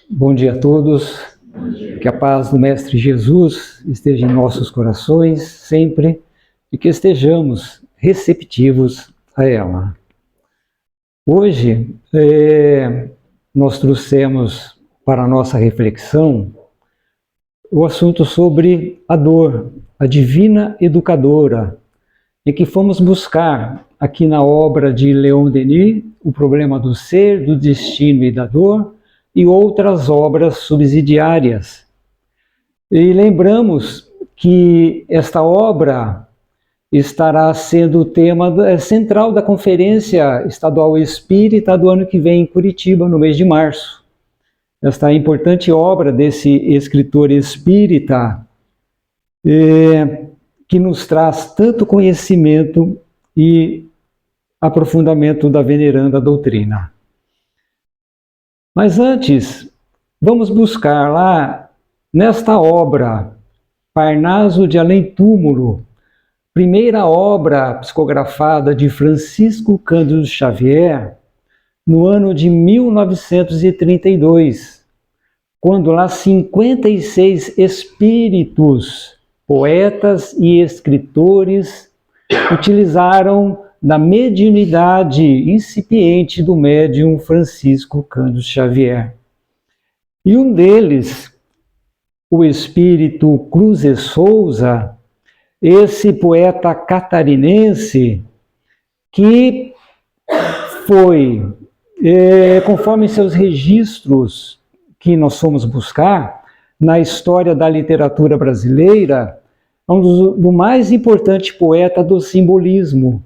Bom dia a todos, que a paz do Mestre Jesus esteja em nossos corações sempre e que estejamos receptivos a ela. Hoje, nós trouxemos para a nossa reflexão o assunto sobre a dor, a divina educadora, em que fomos buscar aqui na obra de Leon Denis o problema do ser, do destino e da dor, e outras obras subsidiárias. E lembramos que esta obra estará sendo o tema central da Conferência Estadual Espírita do ano que vem em Curitiba, no mês de março. Esta importante obra desse escritor espírita que nos traz tanto conhecimento e aprofundamento da veneranda doutrina. Mas antes, vamos buscar lá, nesta obra, Parnaso de Além Túmulo, primeira obra psicografada de Francisco Cândido Xavier, no ano de 1932, quando lá 56 espíritos, poetas e escritores utilizaram da mediunidade incipiente do médium Francisco Cândido Xavier. E um deles, o espírito Cruz e Souza, esse poeta catarinense, que foi, conforme seus registros que nós fomos buscar, na história da literatura brasileira, do mais importante poeta do simbolismo,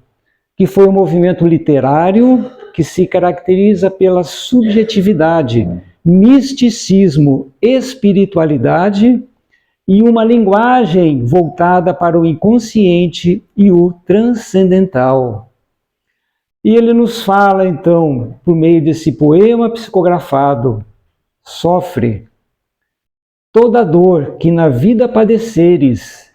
que foi um movimento literário que se caracteriza pela subjetividade, misticismo, espiritualidade e uma linguagem voltada para o inconsciente e o transcendental. E ele nos fala, então, por meio desse poema psicografado, sofre toda dor que na vida padeceres,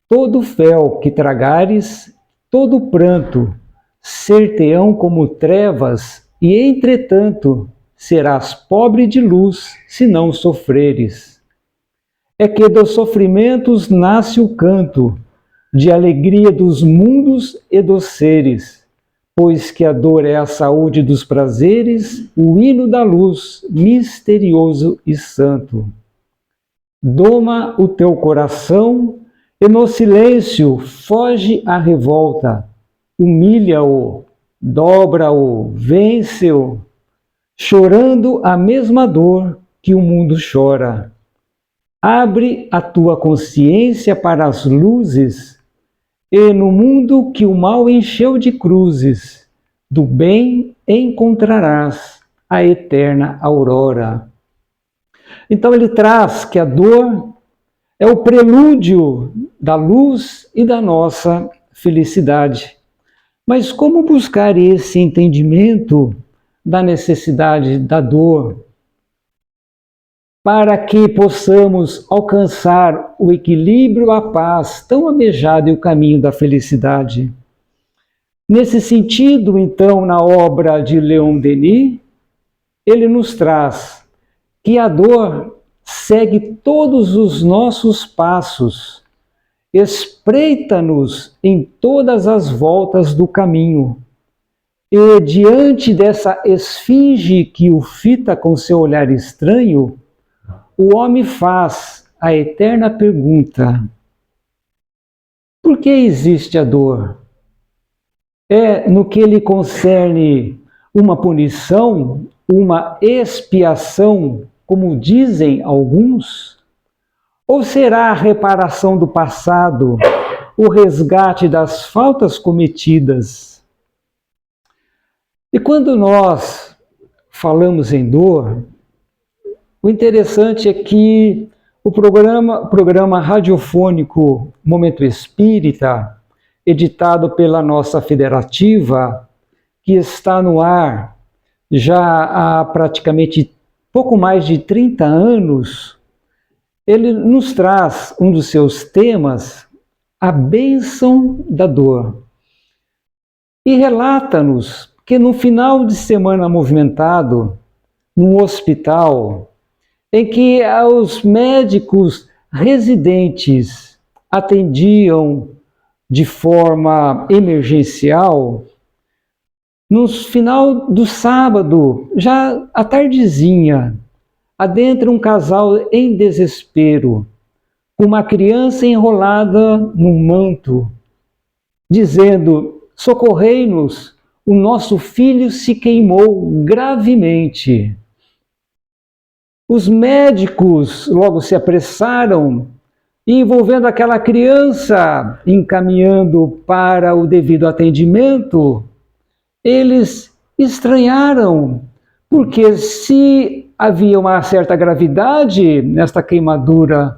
todo fel que tragares, todo pranto, ser-te-ão como trevas, e entretanto serás pobre de luz se não sofreres. É que dos sofrimentos nasce o canto, de alegria dos mundos e dos seres, pois que a dor é a saúde dos prazeres, o hino da luz, misterioso e santo. Doma o teu coração, e no silêncio foge a revolta, humilha-o, dobra-o, vence-o, chorando a mesma dor que o mundo chora. Abre a tua consciência para as luzes, e no mundo que o mal encheu de cruzes, do bem encontrarás a eterna aurora. Então ele traz que a dor é o prelúdio da luz e da nossa felicidade. Mas como buscar esse entendimento da necessidade da dor para que possamos alcançar o equilíbrio, a paz tão almejado e o caminho da felicidade? Nesse sentido, então, na obra de Leon Denis, ele nos traz que a dor segue todos os nossos passos, espreita-nos em todas as voltas do caminho. E diante dessa esfinge que o fita com seu olhar estranho, o homem faz a eterna pergunta: por que existe a dor? É no que lhe concerne uma punição, uma expiação, como dizem alguns? Ou será a reparação do passado, o resgate das faltas cometidas? E quando nós falamos em dor, o interessante é que o programa radiofônico Momento Espírita, editado pela nossa federativa, que está no ar já há praticamente pouco mais de 30 anos, ele nos traz um dos seus temas, a bênção da dor. E relata-nos que no final de semana movimentado, num hospital, em que os médicos residentes atendiam de forma emergencial, no final do sábado, já à tardezinha, adentra um casal em desespero, com uma criança enrolada num manto, dizendo: socorrei-nos, o nosso filho se queimou gravemente. Os médicos logo se apressaram, envolvendo aquela criança, encaminhando para o devido atendimento. Eles estranharam, porque se havia uma certa gravidade nesta queimadura,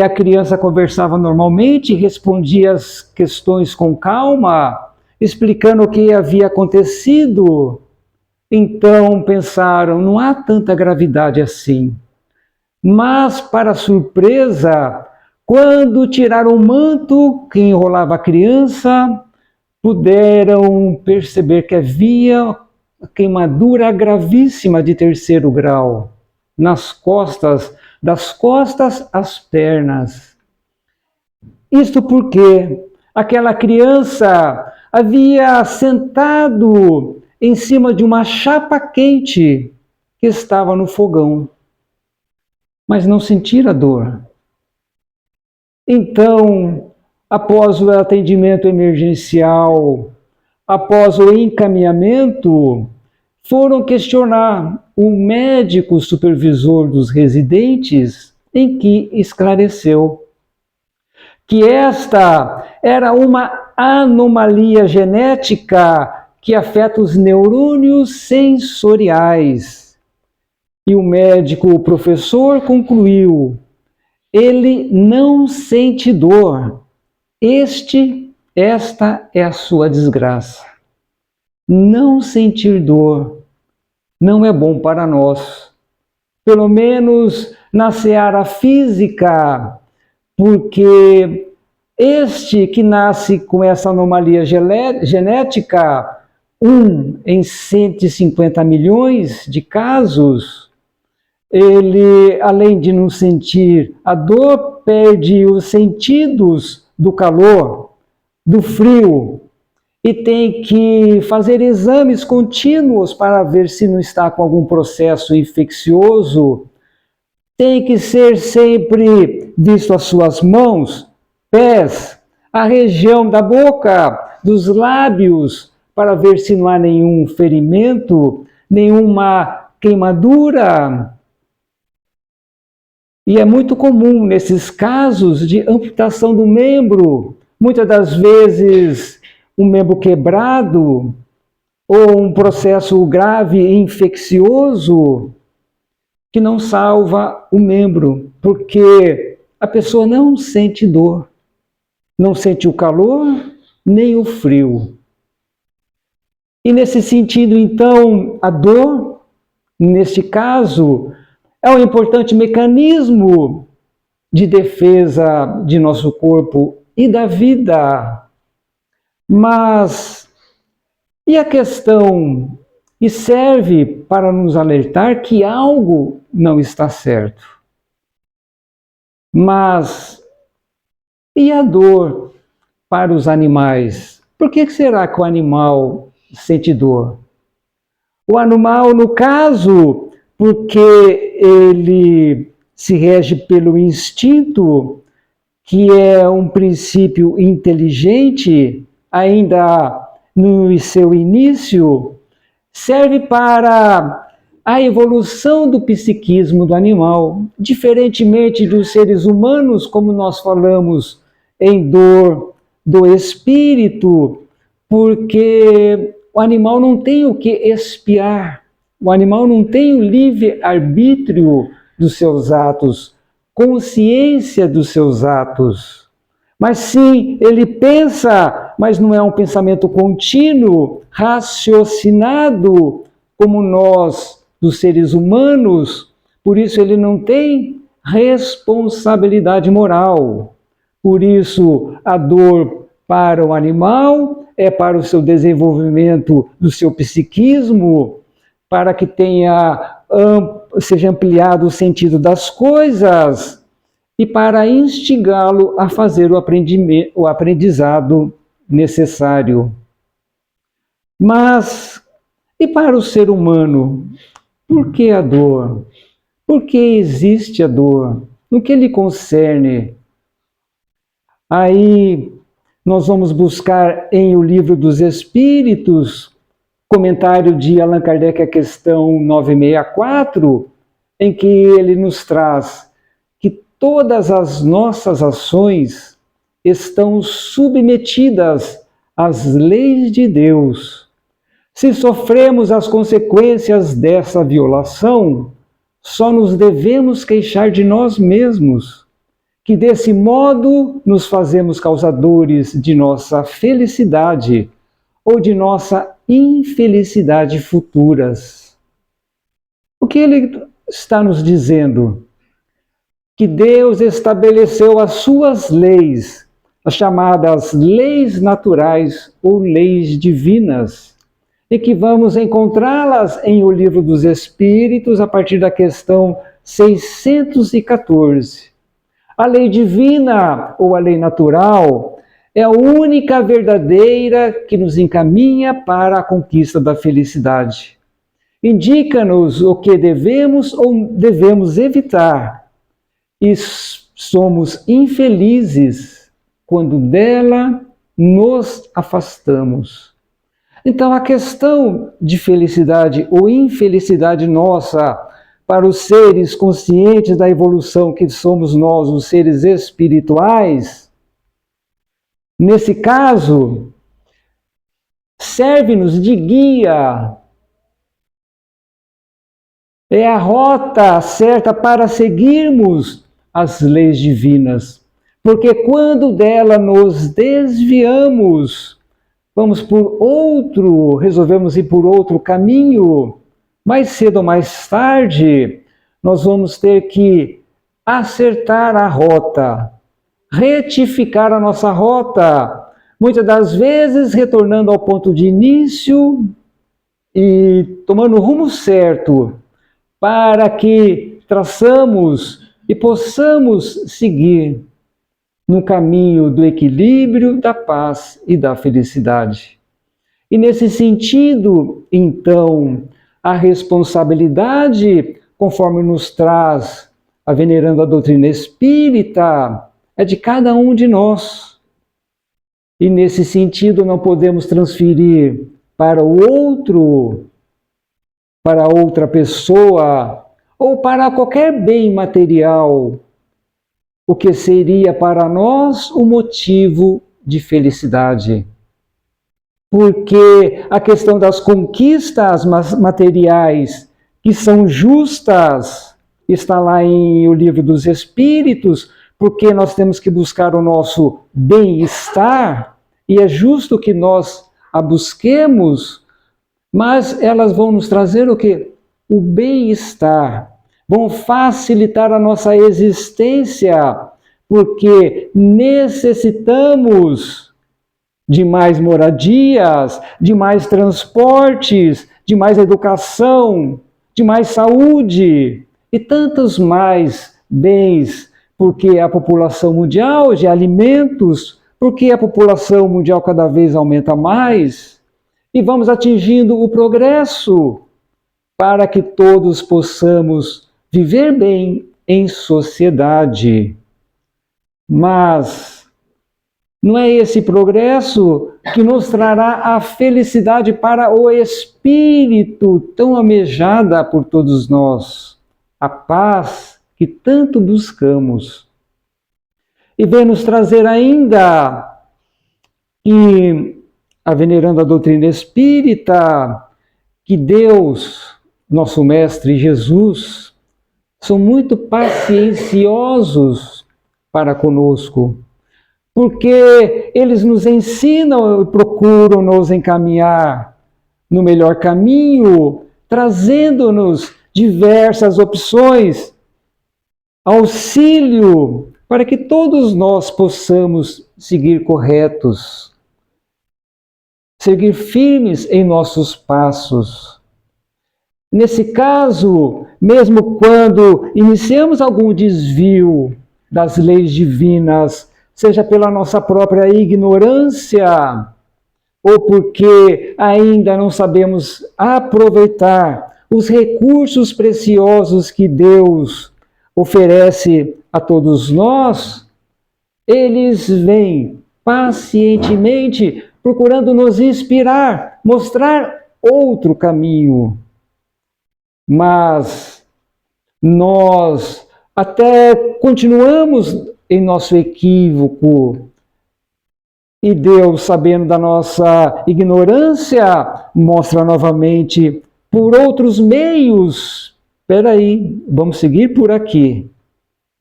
a criança conversava normalmente, respondia as questões com calma, explicando o que havia acontecido. Então pensaram, não há tanta gravidade assim. Mas, para surpresa, quando tiraram o manto que enrolava a criança, puderam perceber que havia queimadura gravíssima de 3º grau nas costas, das costas às pernas. Isto porque aquela criança havia sentado em cima de uma chapa quente que estava no fogão, mas não sentira dor. Então, após o atendimento emergencial, após o encaminhamento, foram questionar o médico supervisor dos residentes, em que esclareceu que esta era uma anomalia genética que afeta os neurônios sensoriais. E o médico, o professor, concluiu: ele não sente dor. Esta é a sua desgraça. Não sentir dor não é bom para nós. Pelo menos na seara física, porque este que nasce com essa anomalia genética, 1 em 150 milhões de casos, ele, além de não sentir a dor, perde os sentidos do calor, do frio, e tem que fazer exames contínuos para ver se não está com algum processo infeccioso. Tem que ser sempre visto as suas mãos, pés, a região da boca, dos lábios, para ver se não há nenhum ferimento, nenhuma queimadura. E é muito comum nesses casos de amputação do membro, muitas das vezes um membro quebrado ou um processo grave infeccioso que não salva o membro, porque a pessoa não sente dor, não sente o calor nem o frio. E nesse sentido, então, a dor, neste caso, é um importante mecanismo de defesa de nosso corpo e da vida. Mas, e a questão, e serve para nos alertar que algo não está certo. Mas, e a dor para os animais? Por que será que o animal sente dor? O animal, no caso, porque ele se rege pelo instinto, que é um princípio inteligente, ainda no seu início, serve para a evolução do psiquismo do animal, diferentemente dos seres humanos, como nós falamos em dor do espírito, porque o animal não tem o que expiar, o animal não tem o livre-arbítrio dos seus atos, consciência dos seus atos. Mas sim, ele pensa, mas não é um pensamento contínuo, raciocinado, como nós, dos seres humanos. Por isso ele não tem responsabilidade moral. Por isso a dor para o animal é para o seu desenvolvimento do seu psiquismo, para que seja ampliado o sentido das coisas e para instigá-lo a fazer o aprendizado necessário. Mas, e para o ser humano? Por que a dor? Por que existe a dor? No que lhe concerne? Aí nós vamos buscar em O Livro dos Espíritos, comentário de Allan Kardec, a questão 964, em que ele nos traz que todas as nossas ações estão submetidas às leis de Deus. Se sofremos as consequências dessa violação, só nos devemos queixar de nós mesmos, que desse modo nos fazemos causadores de nossa felicidade ou de nossa infelicidade futuras. O que ele está nos dizendo? Que Deus estabeleceu as suas leis, as chamadas leis naturais ou leis divinas, e que vamos encontrá-las em O Livro dos Espíritos, a partir da questão 614. A lei divina ou a lei natural é a única verdadeira que nos encaminha para a conquista da felicidade. Indica-nos o que devemos ou devemos evitar, e somos infelizes quando dela nos afastamos. Então, a questão de felicidade ou infelicidade nossa para os seres conscientes da evolução que somos nós, os seres espirituais, nesse caso, serve-nos de guia. É a rota certa para seguirmos as leis divinas. Porque quando dela nos desviamos, resolvemos ir por outro caminho, mais cedo ou mais tarde, nós vamos ter que acertar a rota, retificar a nossa rota, muitas das vezes retornando ao ponto de início e tomando o rumo certo, para que traçamos e possamos seguir no caminho do equilíbrio, da paz e da felicidade. E nesse sentido, então, a responsabilidade, conforme nos traz a veneranda doutrina espírita, é de cada um de nós. E nesse sentido, não podemos transferir para o outro, para outra pessoa, ou para qualquer bem material, o que seria para nós o motivo de felicidade. Porque a questão das conquistas materiais, que são justas, está lá em O Livro dos Espíritos, porque nós temos que buscar o nosso bem-estar, e é justo que nós a busquemos, mas elas vão nos trazer o quê? O bem-estar. Vão facilitar a nossa existência, porque necessitamos de mais moradias, de mais transportes, de mais educação, de mais saúde e tantos mais bens, porque a população mundial de alimentos, porque a população mundial cada vez aumenta mais, e vamos atingindo o progresso para que todos possamos viver bem em sociedade. Mas não é esse progresso que nos trará a felicidade para o espírito tão almejada por todos nós, a paz que tanto buscamos. E vem nos trazer ainda que a veneranda doutrina espírita, que Deus, nosso Mestre Jesus, são muito pacienciosos para conosco, porque eles nos ensinam e procuram nos encaminhar no melhor caminho, trazendo-nos diversas opções, auxílio, para que todos nós possamos seguir corretos. seguir firmes em nossos passos. Nesse caso, mesmo quando iniciamos algum desvio das leis divinas, seja pela nossa própria ignorância, ou porque ainda não sabemos aproveitar os recursos preciosos que Deus oferece a todos nós, eles vêm pacientemente procurando nos inspirar, mostrar outro caminho. Mas nós até continuamos em nosso equívoco, e Deus, sabendo da nossa ignorância, mostra novamente por outros meios. Espera aí, vamos seguir por aqui.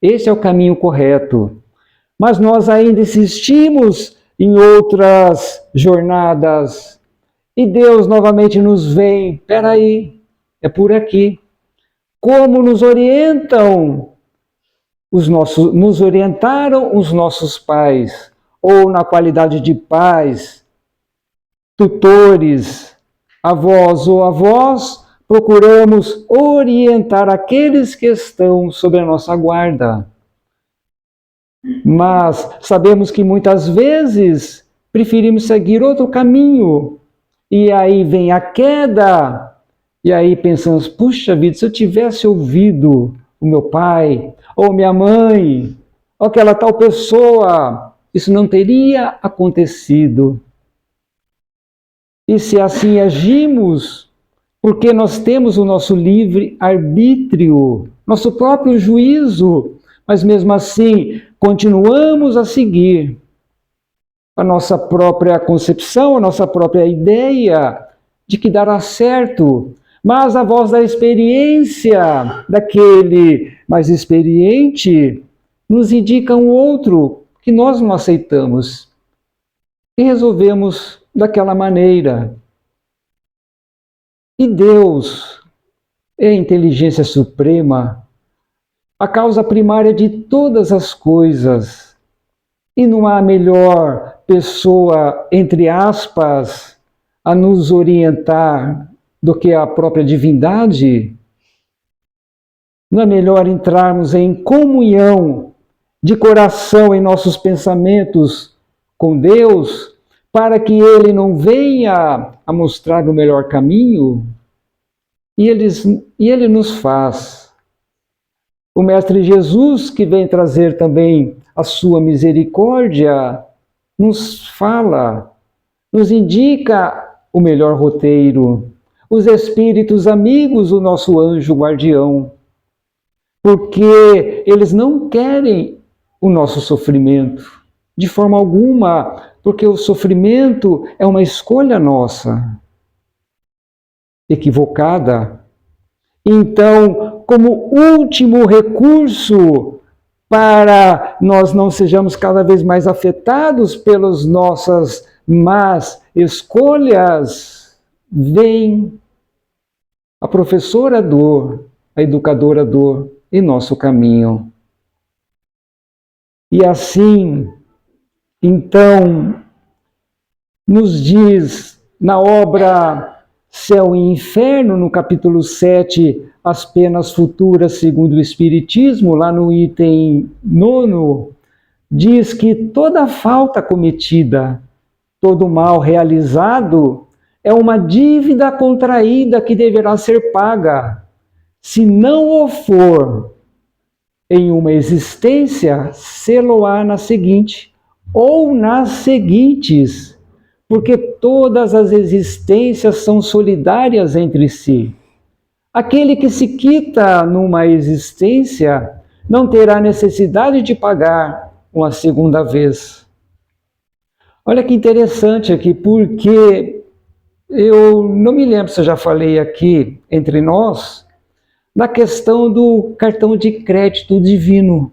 Esse é o caminho correto. Mas nós ainda insistimos em outras jornadas. E Deus novamente nos vem. Espera aí, é por aqui. Como nos orientaram os nossos pais, ou na qualidade de pais, tutores, avós ou avós, procuramos orientar aqueles que estão sob a nossa guarda. Mas sabemos que muitas vezes preferimos seguir outro caminho, e aí vem a queda, e aí pensamos, puxa vida, se eu tivesse ouvido o meu pai, ou minha mãe, ou aquela tal pessoa, isso não teria acontecido. E se assim agimos, porque nós temos o nosso livre arbítrio, nosso próprio juízo, mas mesmo assim continuamos a seguir a nossa própria concepção, a nossa própria ideia de que dará certo, mas a voz da experiência daquele mais experiente nos indica um outro que nós não aceitamos e resolvemos daquela maneira. E Deus é a inteligência suprema, a causa primária de todas as coisas, e não há melhor pessoa, entre aspas, a nos orientar do que a própria divindade. Não é melhor entrarmos em comunhão de coração em nossos pensamentos com Deus, para que Ele não venha a mostrar o melhor caminho? E Ele nos faz. O Mestre Jesus, que vem trazer também a sua misericórdia, nos fala, nos indica o melhor roteiro. Os espíritos amigos, o nosso anjo guardião, porque eles não querem o nosso sofrimento, de forma alguma, porque o sofrimento é uma escolha nossa, equivocada. Então, como último recurso para nós não sejamos cada vez mais afetados pelas nossas más escolhas, vem a professora dor, a educadora dor em nosso caminho. E assim, então, nos diz na obra Céu e Inferno, no capítulo 7, as penas futuras segundo o Espiritismo, lá no item 9, diz que toda falta cometida, todo mal realizado, é uma dívida contraída que deverá ser paga. Se não o for em uma existência, sê-lo-á na seguinte, ou nas seguintes, porque todas as existências são solidárias entre si. Aquele que se quita numa existência não terá necessidade de pagar uma segunda vez. Olha que interessante aqui, porque eu não me lembro se eu já falei aqui entre nós, na questão do cartão de crédito divino,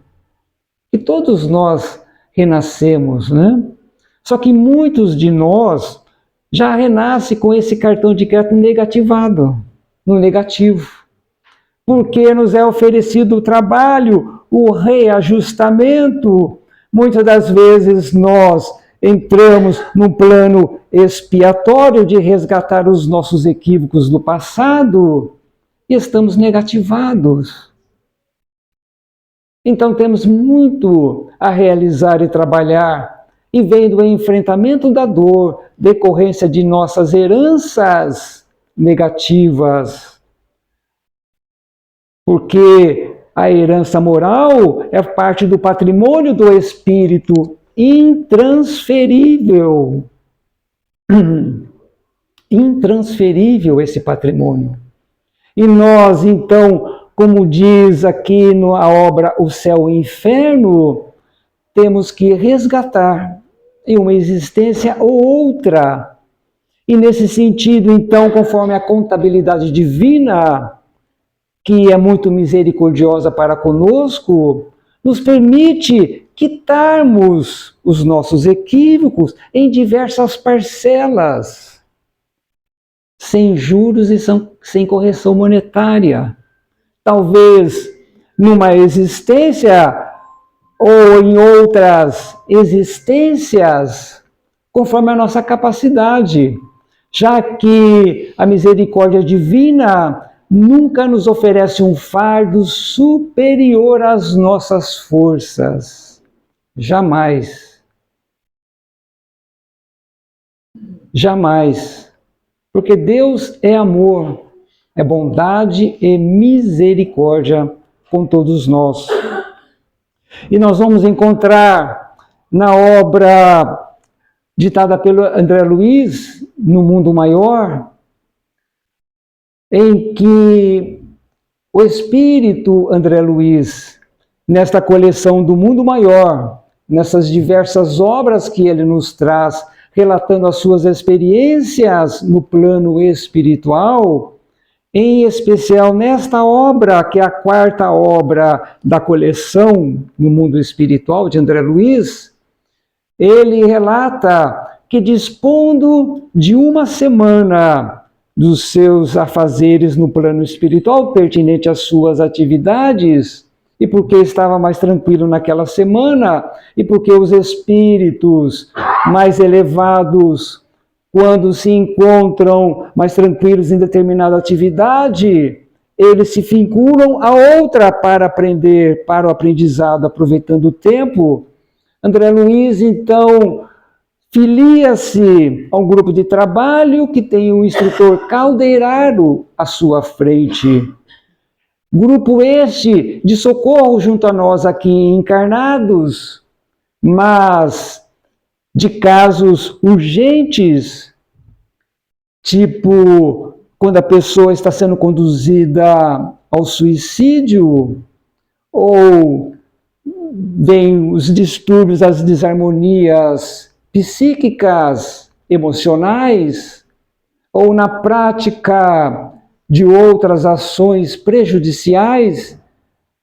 que todos nós renascemos, né? Só que muitos de nós já renascem com esse cartão de crédito negativado, no negativo, porque nos é oferecido o trabalho, o reajustamento. Muitas das vezes nós entramos num plano expiatório de resgatar os nossos equívocos do passado e estamos negativados. Então temos muito a realizar e trabalhar, e vendo o enfrentamento da dor, decorrência de nossas heranças negativas. Porque a herança moral é parte do patrimônio do espírito, intransferível. Intransferível esse patrimônio. E nós, então, como diz aqui na obra O Céu e o Inferno, temos que resgatar em uma existência ou outra. E nesse sentido, então, conforme a contabilidade divina, que é muito misericordiosa para conosco, nos permite quitarmos os nossos equívocos em diversas parcelas, sem juros e sem correção monetária. Talvez numa existência ou em outras existências, conforme a nossa capacidade, já que a misericórdia divina nunca nos oferece um fardo superior às nossas forças. Jamais. Jamais. Porque Deus é amor, é bondade e misericórdia com todos nós. E nós vamos encontrar na obra ditada pelo André Luiz, No Mundo Maior, em que o espírito André Luiz, nesta coleção do Mundo Maior, nessas diversas obras que ele nos traz, relatando as suas experiências no plano espiritual, em especial nesta obra, que é a quarta obra da coleção No Mundo Espiritual, de André Luiz, ele relata que, dispondo de uma semana dos seus afazeres no plano espiritual, pertinente às suas atividades, e porque estava mais tranquilo naquela semana, e porque os espíritos mais elevados, quando se encontram mais tranquilos em determinada atividade, eles se vinculam a outra para aprender, para o aprendizado, aproveitando o tempo. André Luiz, então, filia-se a um grupo de trabalho que tem o instrutor Caldeiraro à sua frente. Grupo este de socorro junto a nós aqui encarnados, mas de casos urgentes, tipo quando a pessoa está sendo conduzida ao suicídio, ou vem os distúrbios, as desarmonias psíquicas, emocionais, ou na prática de outras ações prejudiciais,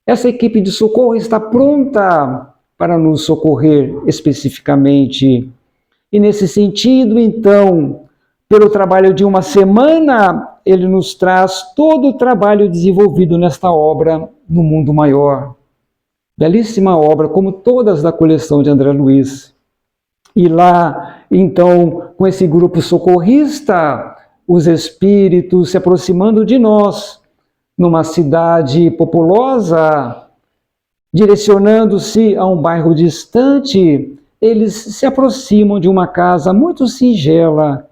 essa equipe de socorro está pronta para nos socorrer especificamente. E nesse sentido, então, pelo trabalho de uma semana, ele nos traz todo o trabalho desenvolvido nesta obra No Mundo Maior. Belíssima obra, como todas da coleção de André Luiz. E lá, então, com esse grupo socorrista, os espíritos se aproximando de nós, numa cidade populosa, direcionando-se a um bairro distante, eles se aproximam de uma casa muito singela,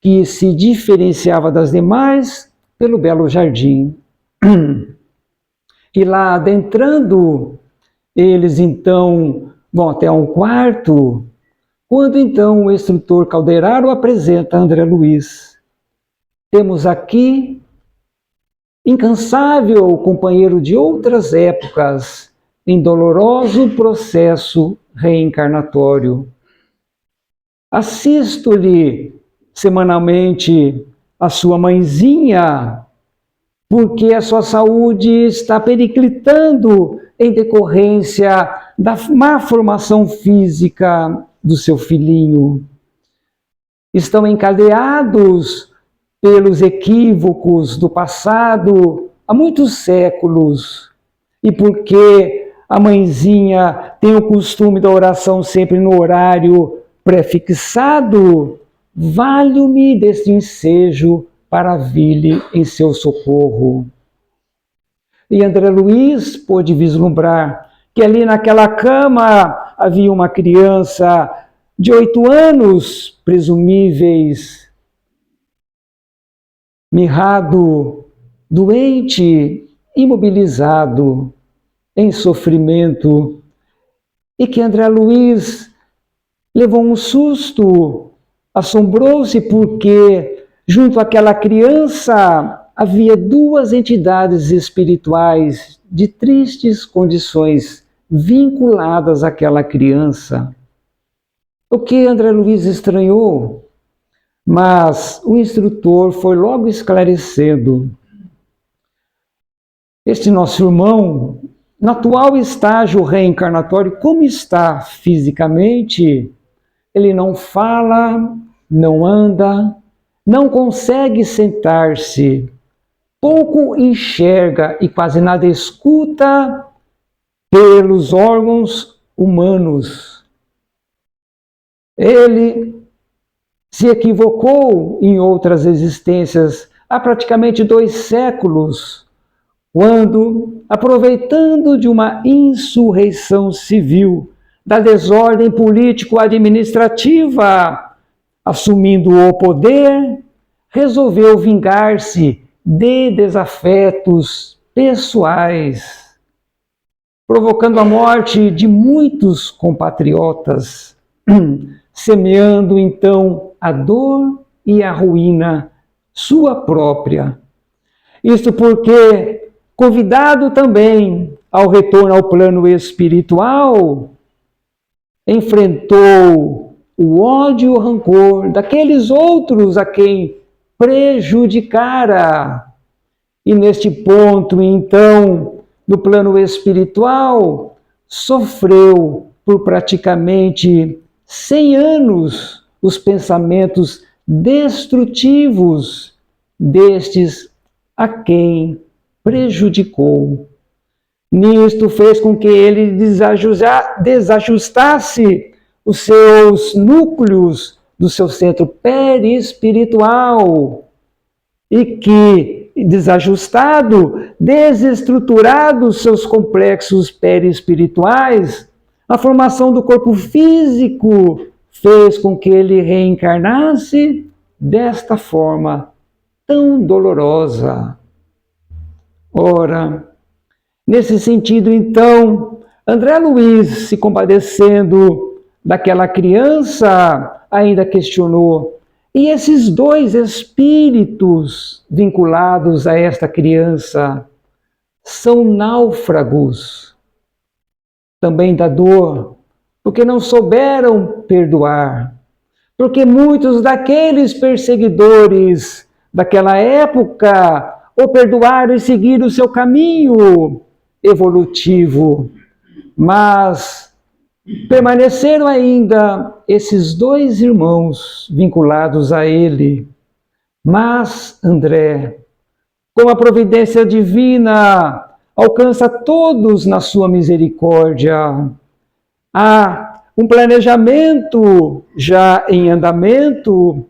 que se diferenciava das demais pelo belo jardim. E lá adentrando, eles então vão até um quarto, quando então o instrutor Caldeiraro apresenta André Luiz. Temos aqui, incansável companheiro de outras épocas, em doloroso processo reencarnatório. Assisto-lhe semanalmente a sua mãezinha, porque a sua saúde está periclitando em decorrência da má formação física do seu filhinho. Estão encadeados pelos equívocos do passado há muitos séculos, e porque a mãezinha tem o costume da oração sempre no horário prefixado, valho-me deste ensejo para vir-lhe em seu socorro. E André Luiz pôde vislumbrar que ali naquela cama havia uma criança de 8 anos, presumíveis, mirrado, doente, imobilizado, em sofrimento, e que André Luiz levou um susto, assombrou-se porque junto àquela criança havia 2 entidades espirituais de tristes condições vinculadas àquela criança. O que André Luiz estranhou, mas o instrutor foi logo esclarecendo. Este nosso irmão, no atual estágio reencarnatório, como está fisicamente, ele não fala, não anda, não consegue sentar-se, pouco enxerga e quase nada escuta pelos órgãos humanos. Ele se equivocou em outras existências há praticamente 2 séculos, quando, aproveitando de uma insurreição civil, da desordem político-administrativa, assumindo o poder, resolveu vingar-se de desafetos pessoais, provocando a morte de muitos compatriotas, semeando então a dor e a ruína sua própria. Isto porque, convidado também ao retorno ao plano espiritual, enfrentou o ódio e o rancor daqueles outros a quem prejudicara. E neste ponto, então, no plano espiritual, sofreu por praticamente 100 anos os pensamentos destrutivos destes a quem prejudicou. Nisto fez com que ele desajustasse os seus núcleos do seu centro perispiritual e que, desajustado, desestruturado os seus complexos perispirituais, a formação do corpo físico fez com que ele reencarnasse desta forma tão dolorosa. Ora, nesse sentido, então, André Luiz, se compadecendo daquela criança, ainda questionou: e esses 2 espíritos vinculados a esta criança são náufragos também da dor, porque não souberam perdoar, porque muitos daqueles perseguidores daquela época ou perdoaram e seguiram o seu caminho evolutivo, mas permaneceram ainda esses 2 irmãos vinculados a ele. Mas André, com a providência divina, alcança todos na sua misericórdia. Há um planejamento já em andamento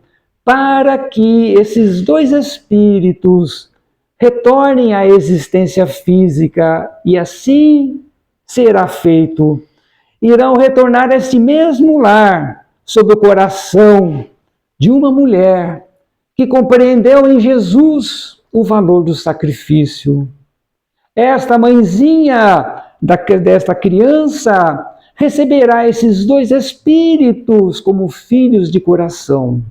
para que esses 2 espíritos retornem à existência física e assim será feito. Irão retornar a esse mesmo lar, sob o coração de uma mulher que compreendeu em Jesus o valor do sacrifício. Esta mãezinha desta criança receberá esses 2 espíritos como filhos de coração.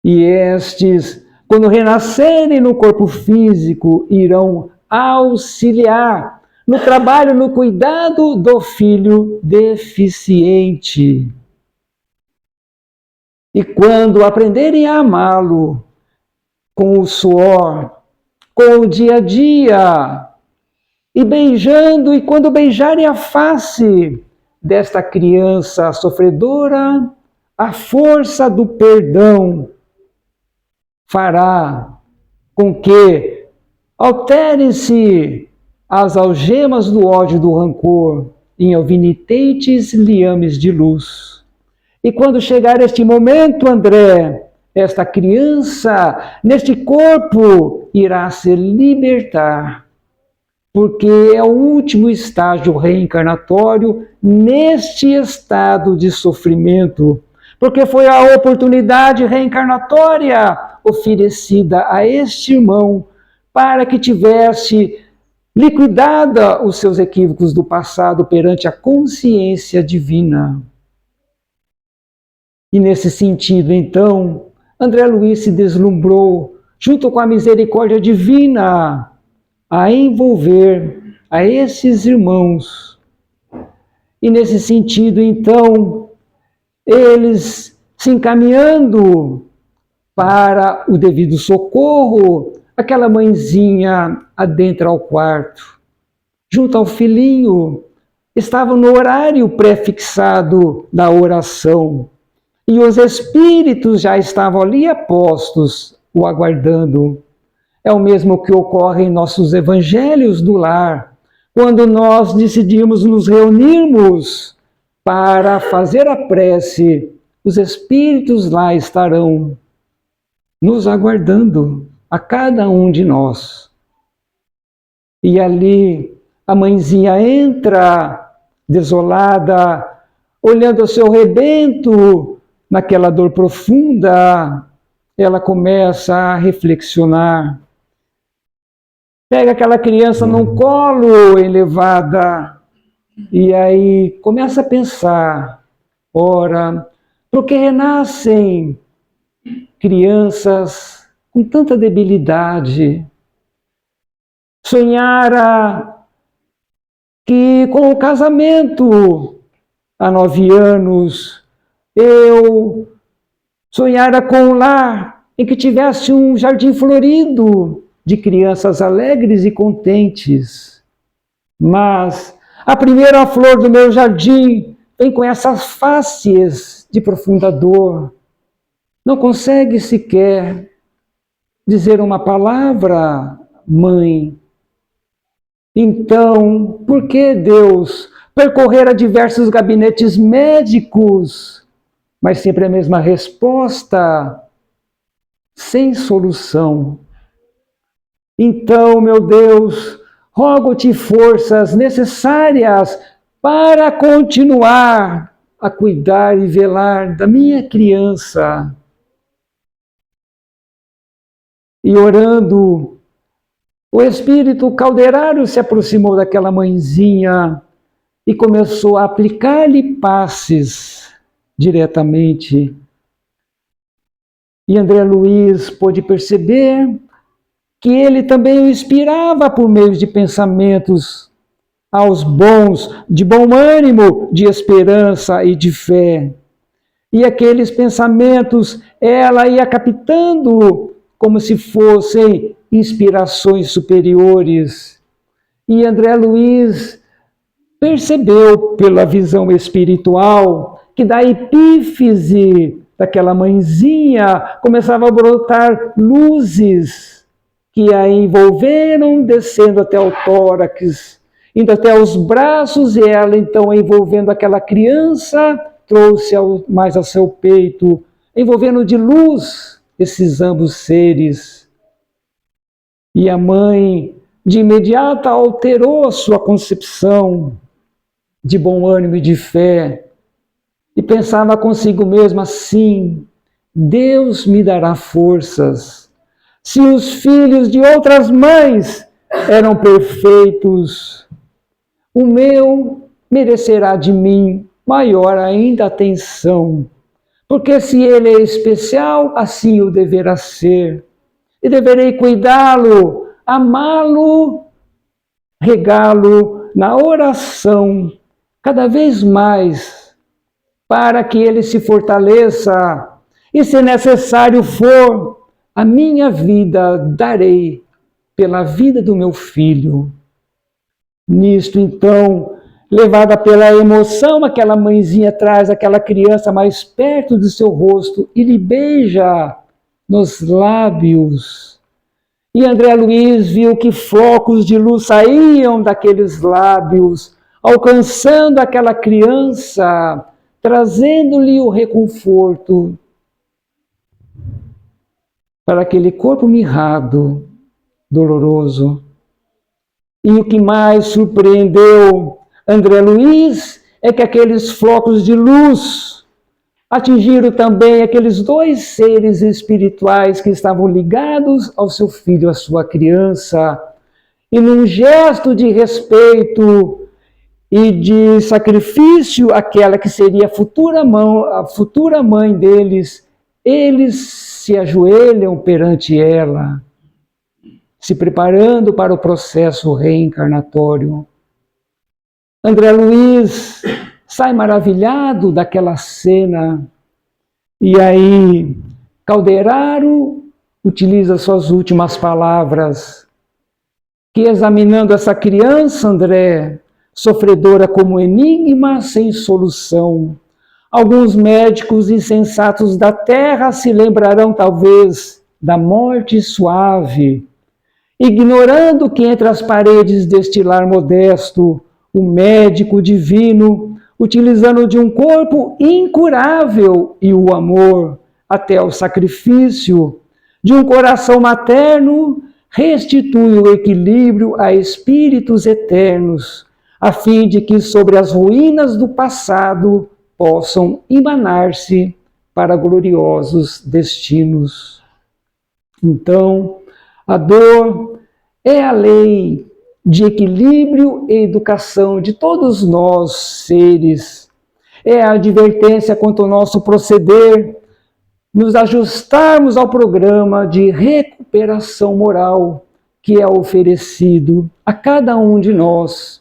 E estes, quando renascerem no corpo físico, irão auxiliar no trabalho, no cuidado do filho deficiente. E quando aprenderem a amá-lo com o suor, com o dia a dia, e beijando, e quando beijarem a face desta criança sofredora, a força do perdão fará com que alterem-se as algemas do ódio e do rancor em alvinitentes liames de luz. E quando chegar este momento, André, esta criança, neste corpo, irá se libertar, porque é o último estágio reencarnatório neste estado de sofrimento, porque foi a oportunidade reencarnatória oferecida a este irmão para que tivesse liquidada os seus equívocos do passado perante a consciência divina. E nesse sentido, então, André Luiz se deslumbrou, junto com a misericórdia divina, a envolver a esses irmãos. E nesse sentido, então, eles se encaminhando para o devido socorro, aquela mãezinha adentra ao quarto, junto ao filhinho, estava no horário pré-fixado da oração, e os espíritos já estavam ali apostos, o aguardando. É o mesmo que ocorre em nossos evangelhos do lar, quando nós decidimos nos reunirmos para fazer a prece, os espíritos lá estarão nos aguardando, a cada um de nós. E ali a mãezinha entra desolada, olhando o seu rebento, naquela dor profunda, ela começa a reflexionar. Pega aquela criança num colo elevada e aí começa a pensar, ora, por que renascem crianças com tanta debilidade? Sonhara que com o casamento há 9 anos, eu sonhara com um lar em que tivesse um jardim florido de crianças alegres e contentes. Mas a primeira flor do meu jardim vem com essas faces de profunda dor. Não consegue sequer dizer uma palavra, mãe. Então, por que Deus percorrera diversos gabinetes médicos, mas sempre a mesma resposta, sem solução? Então, meu Deus, rogo-te forças necessárias para continuar a cuidar e velar da minha criança. E orando, o espírito calderário se aproximou daquela mãezinha e começou a aplicar-lhe passes diretamente. E André Luiz pôde perceber que ele também o inspirava por meio de pensamentos aos bons, de bom ânimo, de esperança e de fé. E aqueles pensamentos ela ia captando como se fossem inspirações superiores. E André Luiz percebeu pela visão espiritual que da epífise daquela mãezinha começava a brotar luzes que a envolveram, descendo até o tórax, indo até os braços, e ela então envolvendo aquela criança, trouxe mais ao seu peito, envolvendo de luz esses ambos seres. E a mãe, de imediato, alterou a sua concepção de bom ânimo e de fé, e pensava consigo mesma assim: Deus me dará forças. Se os filhos de outras mães eram perfeitos, o meu merecerá de mim maior ainda atenção, porque se ele é especial, assim o deverá ser, e deverei cuidá-lo, amá-lo, regá-lo na oração cada vez mais, para que ele se fortaleça, e se necessário for, a minha vida darei pela vida do meu filho. Nisto, então, levada pela emoção, aquela mãezinha traz aquela criança mais perto do seu rosto e lhe beija nos lábios. E André Luiz viu que focos de luz saíam daqueles lábios, alcançando aquela criança, trazendo-lhe o reconforto para aquele corpo mirrado, doloroso. E o que mais surpreendeu André Luiz é que aqueles flocos de luz atingiram também aqueles dois seres espirituais que estavam ligados ao seu filho, à sua criança. E num gesto de respeito e de sacrifício àquela que seria a futura mãe deles, eles se ajoelham perante ela, se preparando para o processo reencarnatório. André Luiz sai maravilhado daquela cena, e aí Calderaro utiliza suas últimas palavras, que examinando essa criança, André, sofredora como enigma sem solução, alguns médicos insensatos da terra se lembrarão talvez da morte suave, ignorando que entre as paredes deste lar modesto, o médico divino, utilizando de um corpo incurável e o amor até o sacrifício, de um coração materno, restitui o equilíbrio a espíritos eternos, a fim de que sobre as ruínas do passado possam emanar-se para gloriosos destinos. Então, a dor é a lei de equilíbrio e educação de todos nós, seres. É a advertência quanto ao nosso proceder, nos ajustarmos ao programa de recuperação moral que é oferecido a cada um de nós.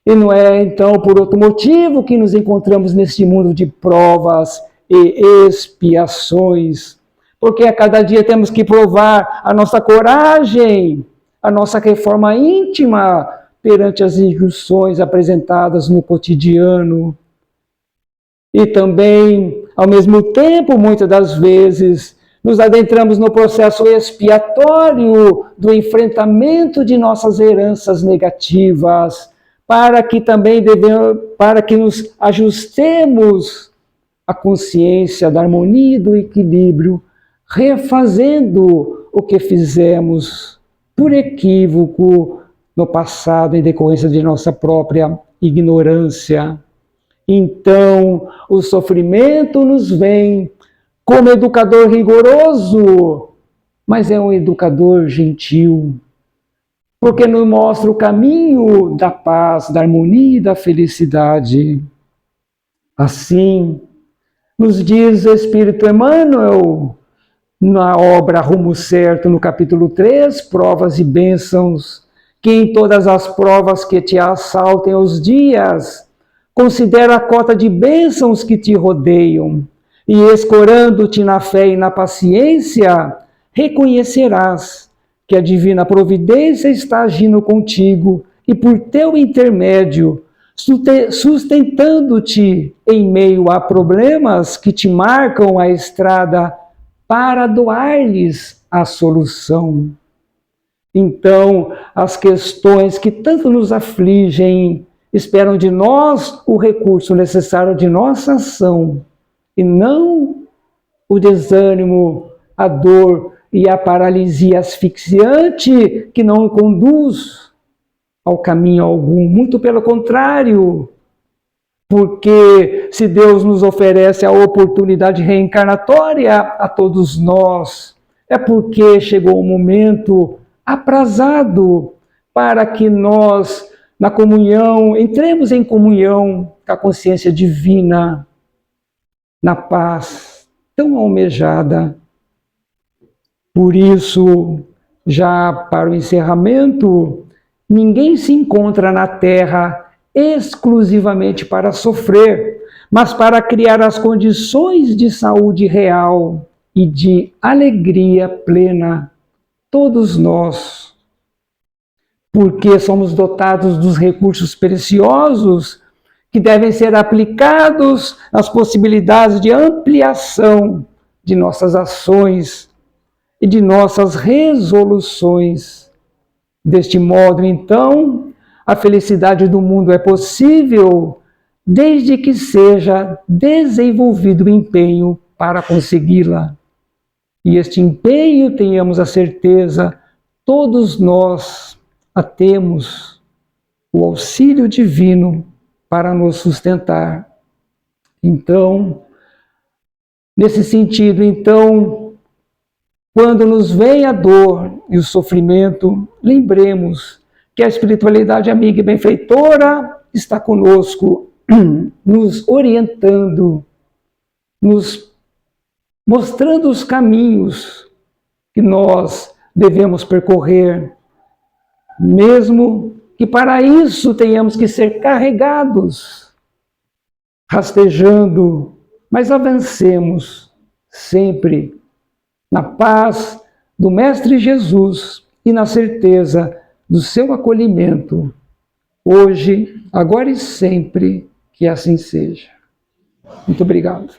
E não é, então, por outro motivo que nos encontramos neste mundo de provas e expiações, porque a cada dia temos que provar a nossa coragem, a nossa reforma íntima perante as injunções apresentadas no cotidiano. E também, ao mesmo tempo, muitas das vezes, nos adentramos no processo expiatório do enfrentamento de nossas heranças negativas, para que nos ajustemos à consciência da harmonia e do equilíbrio, refazendo o que fizemos por equívoco no passado em decorrência de nossa própria ignorância. Então, o sofrimento nos vem como educador rigoroso, mas é um educador gentil, porque nos mostra o caminho da paz, da harmonia e da felicidade. Assim, nos diz o Espírito Emmanuel, na obra Rumo Certo, no capítulo 3, Provas e Bênçãos, que em todas as provas que te assaltem os dias, considera a cota de bênçãos que te rodeiam, e escorando-te na fé e na paciência, reconhecerás que a divina providência está agindo contigo e por teu intermédio, sustentando-te em meio a problemas que te marcam a estrada para doar-lhes a solução. Então, as questões que tanto nos afligem esperam de nós o recurso necessário de nossa ação, e não o desânimo, a dor e a paralisia asfixiante que não conduz ao caminho algum. Muito pelo contrário, porque se Deus nos oferece a oportunidade reencarnatória a todos nós, é porque chegou o momento aprazado para que nós, na comunhão, entremos em comunhão com a consciência divina, na paz tão almejada. Por isso, já para o encerramento, ninguém se encontra na Terra exclusivamente para sofrer, mas para criar as condições de saúde real e de alegria plena, todos nós. Porque somos dotados dos recursos preciosos que devem ser aplicados nas possibilidades de ampliação de nossas ações e de nossas resoluções. Deste modo, então, a felicidade do mundo é possível desde que seja desenvolvido o empenho para consegui-la. E este empenho, tenhamos a certeza, todos nós a temos, o auxílio divino para nos sustentar. Então, nesse sentido, quando nos vem a dor e o sofrimento, lembremos que a espiritualidade amiga e benfeitora está conosco, nos orientando, nos mostrando os caminhos que nós devemos percorrer, mesmo que para isso tenhamos que ser carregados, rastejando, mas avancemos sempre na paz do Mestre Jesus e na certeza do seu acolhimento, hoje, agora e sempre, que assim seja. Muito obrigado.